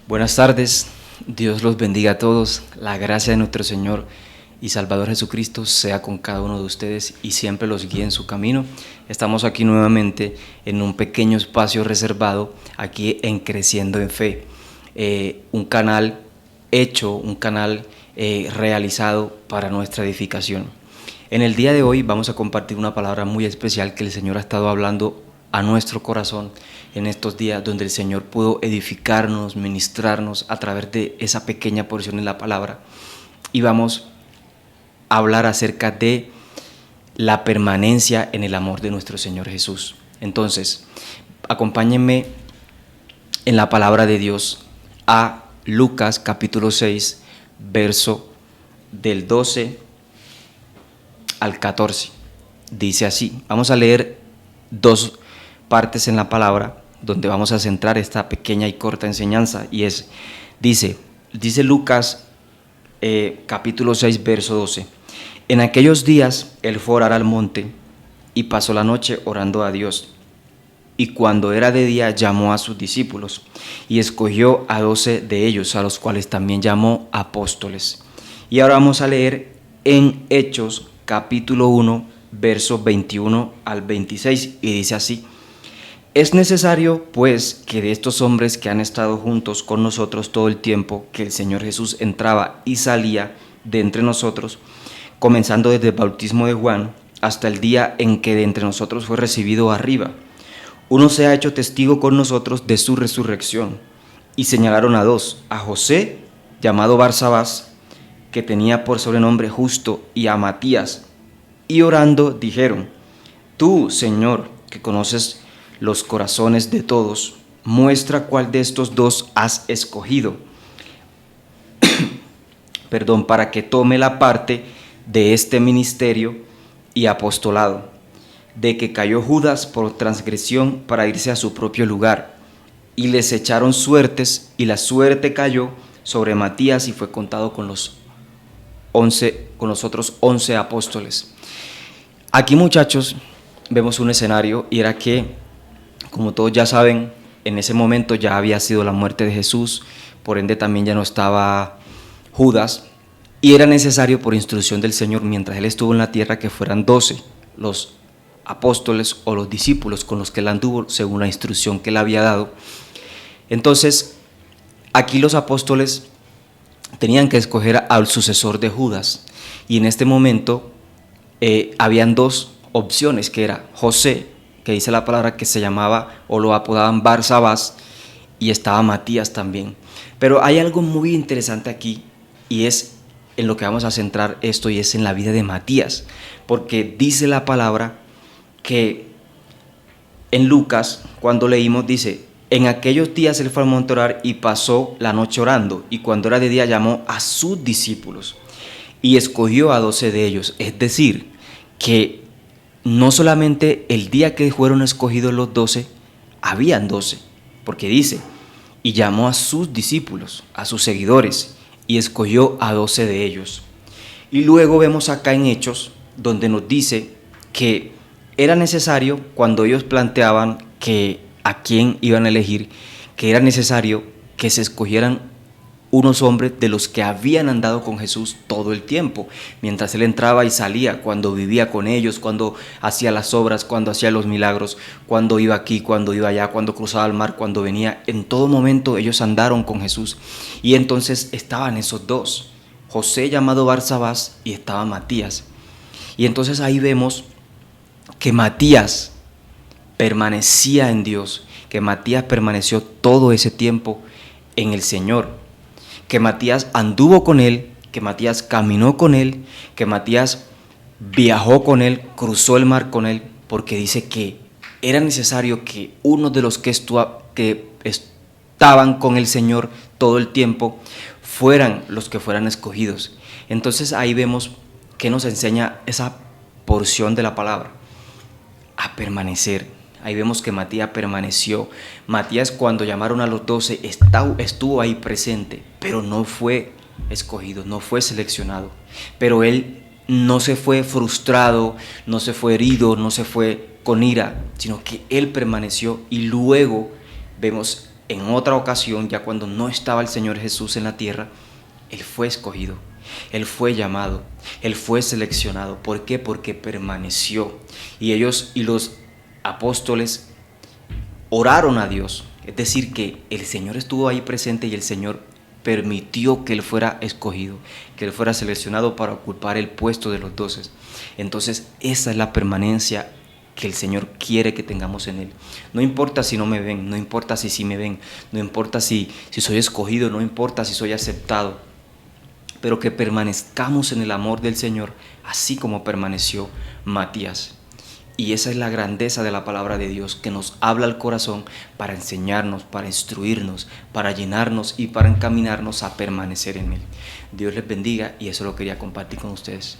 Buenas tardes, Dios los bendiga a todos, la gracia de nuestro Señor y Salvador Jesucristo sea con cada uno de ustedes y siempre los guíe en su camino. Estamos aquí nuevamente en un pequeño espacio reservado aquí en Creciendo en Fe, un canal realizado para nuestra edificación. En el día de hoy vamos a compartir una palabra muy especial que el Señor ha estado hablando a nuestro corazón en estos días, donde el Señor pudo edificarnos, ministrarnos a través de esa pequeña porción de la palabra. Y vamos a hablar acerca de la permanencia en el amor de nuestro Señor Jesús. Entonces, acompáñenme en la palabra de Dios a Lucas capítulo 6, verso del 12 al 14. Dice así, vamos a leer dos partes en la palabra donde vamos a centrar esta pequeña y corta enseñanza, y dice Lucas capítulo 6 verso 12: en aquellos días él fue a orar al monte y pasó la noche orando a Dios, y cuando era de día llamó a sus discípulos y escogió a 12 de ellos, a los cuales también llamó apóstoles. Y ahora vamos a leer en Hechos capítulo 1 versos 21 al 26, y dice así: es necesario, pues, que de estos hombres que han estado juntos con nosotros todo el tiempo que el Señor Jesús entraba y salía de entre nosotros, comenzando desde el bautismo de Juan hasta el día en que de entre nosotros fue recibido arriba, uno se ha hecho testigo con nosotros de su resurrección. Y señalaron a dos: a José, llamado Barsabás, que tenía por sobrenombre Justo, y a Matías. Y orando dijeron: tú, Señor, que conoces los corazones de todos, muestra cuál de estos dos has escogido, para que tome la parte de este ministerio y apostolado, de que cayó Judas por transgresión para irse a su propio lugar. Y les echaron suertes, y la suerte cayó sobre Matías, y fue contado con los otros 11 apóstoles. Aquí, muchachos, vemos un escenario, y era que, como todos ya saben, en ese momento ya había sido la muerte de Jesús, por ende también ya no estaba Judas, y era necesario por instrucción del Señor, mientras Él estuvo en la tierra, que fueran 12 los apóstoles o los discípulos con los que Él anduvo, según la instrucción que Él había dado. Entonces, aquí los apóstoles tenían que escoger al sucesor de Judas, y en este momento habían dos opciones, que era José, que dice la palabra que se llamaba o lo apodaban Barsabás, y estaba Matías también. Pero hay algo muy interesante aquí, y es en lo que vamos a centrar esto, y es en la vida de Matías, porque dice la palabra que en Lucas, cuando leímos, dice: en aquellos días él fue al monte a orar y pasó la noche orando, y cuando era de día llamó a sus discípulos y escogió a 12 de ellos. Es decir, que no solamente el día que fueron escogidos los 12, habían 12, porque dice: y llamó a sus discípulos, a sus seguidores, y escogió a 12 de ellos. Y luego vemos acá en Hechos, donde nos dice que era necesario, cuando ellos planteaban que a quién iban a elegir, que era necesario que se escogieran unos hombres de los que habían andado con Jesús todo el tiempo, mientras Él entraba y salía, cuando vivía con ellos, cuando hacía las obras, cuando hacía los milagros, cuando iba aquí, cuando iba allá, cuando cruzaba el mar, cuando venía. En todo momento ellos andaron con Jesús. Y entonces estaban esos dos: José, llamado Barsabás, y estaba Matías. Y entonces ahí vemos que Matías permanecía en Dios, que Matías permaneció todo ese tiempo en el Señor, que Matías anduvo con Él, que Matías caminó con Él, que Matías viajó con Él, cruzó el mar con Él, porque dice que era necesario que uno de los que estaban con el Señor todo el tiempo fueran los que fueran escogidos. Entonces ahí vemos que nos enseña esa porción de la palabra: a permanecer. Ahí vemos que Matías permaneció. Matías, cuando llamaron a los 12, estuvo ahí presente, pero no fue escogido, no fue seleccionado. Pero él no se fue frustrado, no se fue herido, no se fue con ira, sino que él permaneció. Y luego vemos en otra ocasión, ya cuando no estaba el Señor Jesús en la tierra, Él fue escogido, Él fue llamado, Él fue seleccionado. ¿Por qué? Porque permaneció. Y ellos y los apóstoles oraron a Dios. Es decir, que el Señor estuvo ahí presente y el Señor permitió que Él fuera escogido, que Él fuera seleccionado para ocupar el puesto de los 12. Entonces, esa es la permanencia que el Señor quiere que tengamos en Él. No importa si no me ven, no importa si sí me ven, no importa si soy escogido, no importa si soy aceptado, pero que permanezcamos en el amor del Señor, así como permaneció Matías. Y esa es la grandeza de la palabra de Dios, que nos habla al corazón para enseñarnos, para instruirnos, para llenarnos y para encaminarnos a permanecer en Él. Dios les bendiga y eso lo quería compartir con ustedes.